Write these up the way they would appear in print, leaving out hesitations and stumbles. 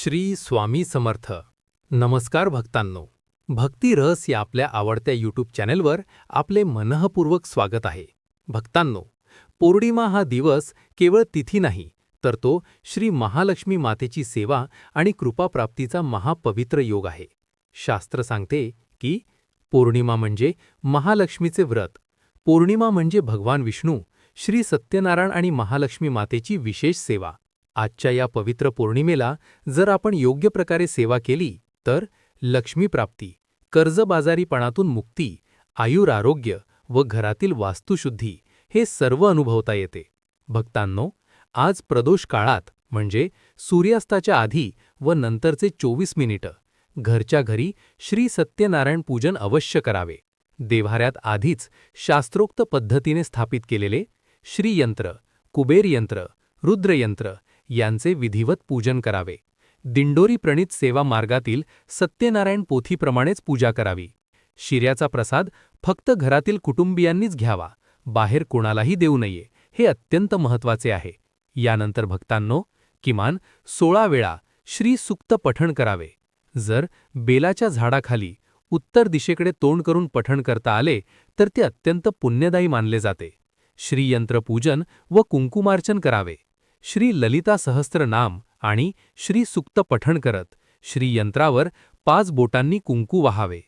श्री स्वामी समर्थ. नमस्कार भक्तांनो. भक्ती रस या आपल्या आवडत्या यूट्यूब चॅनेलवर आपले मनःपूर्वक स्वागत आहे. भक्तांनो, पौर्णिमा हा दिवस केवळ तिथी नाही, तर तो श्री महालक्ष्मी मातेची सेवा आणि कृपाप्राप्तीचा महापवित्र योग आहे. शास्त्र सांगते की पौर्णिमा म्हणजे महालक्ष्मीचे व्रत. पौर्णिमा म्हणजे भगवान विष्णू, श्री सत्यनारायण आणि महालक्ष्मी मातेची विशेष सेवा. आजच्या या पवित्र पौर्णिमेला जर आपण योग्य प्रकारे सेवा केली तर लक्ष्मीप्राप्ती, कर्जबाजारीपणातून मुक्ती, आयुरारोग्य व घरातील वास्तुशुद्धी हे सर्व अनुभवता येते. भक्तांनो, आज प्रदोष काळात म्हणजे सूर्यास्ताच्या आधी व नंतरचे 24 मिनिटं घरच्या घरी श्री सत्यनारायण पूजन अवश्य करावे. देव्हाऱ्यात आधीच शास्त्रोक्त पद्धतीने स्थापित केलेले श्रीयंत्र, कुबेरयंत्र, रुद्रयंत्र यांचे विधिवत पूजन करावे. दिंडोरी प्रणीत सेवा मार्गातील सत्यनारायण पोथीप्रमाणेच पूजा करावी. शिऱ्याचा प्रसाद फक्त घरातील कुटुंबियांनीच घ्यावा, बाहेर कोणालाही देऊ नये, हे अत्यंत महत्त्वाचे आहे. यानंतर भक्तांनो, किमान 16 वेळा श्री सुक्त पठण करावे. जर बेलाच्या झाडाखाली उत्तर दिशेकडे तोंड करून पठण करता आले तर ते अत्यंत पुण्यदायी मानले जाते. श्रीयंत्र पूजन व कुंकुमार्चन करावे. श्री ललिता सहस्त्रनाम आणि श्री सुक्त पठण करत श्रीयंत्रावर 5 बोटांनी कुंकू वाहावे.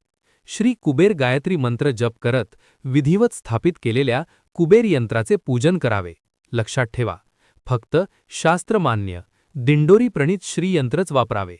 श्री कुबेर गायत्री मंत्र जप करत विधिवत स्थापित केलेल्या कुबेर यंत्राचे पूजन करावे. लक्षात ठेवा, फक्त शास्त्रमान्य दिंडोरी प्रणीत श्रीयंत्रच वापरावे.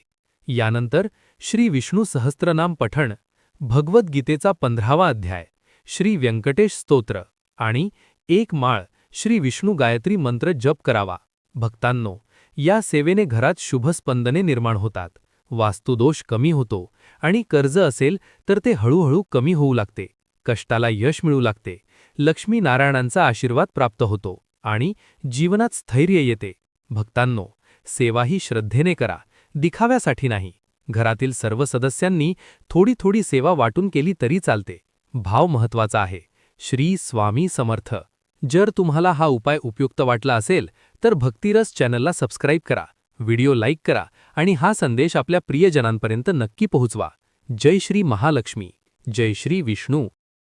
यानंतर श्री विष्णू सहस्त्रनाम पठण, भगवद्गीतेचा 15वा अध्याय, श्री व्यंकटेश स्तोत्र आणि 1 माळ श्री विष्णू गायत्री मंत्र जप करावा. भक्तांनो, या सेवेने घरात शुभस्पंदने निर्माण होतात, वास्तुदोष कमी होतो आणि कर्ज असेल तर ते हळूहळू कमी होऊ लागते, कष्टाला यश मिळू लागते, लक्ष्मी नारायणांचा आशीर्वाद प्राप्त होतो आणि जीवनात स्थैर्य येते. भक्तांनो, सेवा ही श्रद्धेने करा, दिखाव्यासाठी नाही. घरातील सर्व सदस्यांनी थोडी थोडी सेवा वाटून केली तरी चालते. भाव महत्त्वाचा आहे. श्री स्वामी समर्थ. जर तुम्हाला हा उपाय उपयुक्त वाटला असेल तर भक्तिरस चॅनलला सबस्क्राईब करा, व्हिडिओ लाईक करा आणि हा संदेश आपल्या प्रियजनांपर्यंत नक्की पोहोचवा. जय श्री महालक्ष्मी, जय श्री विष्णू.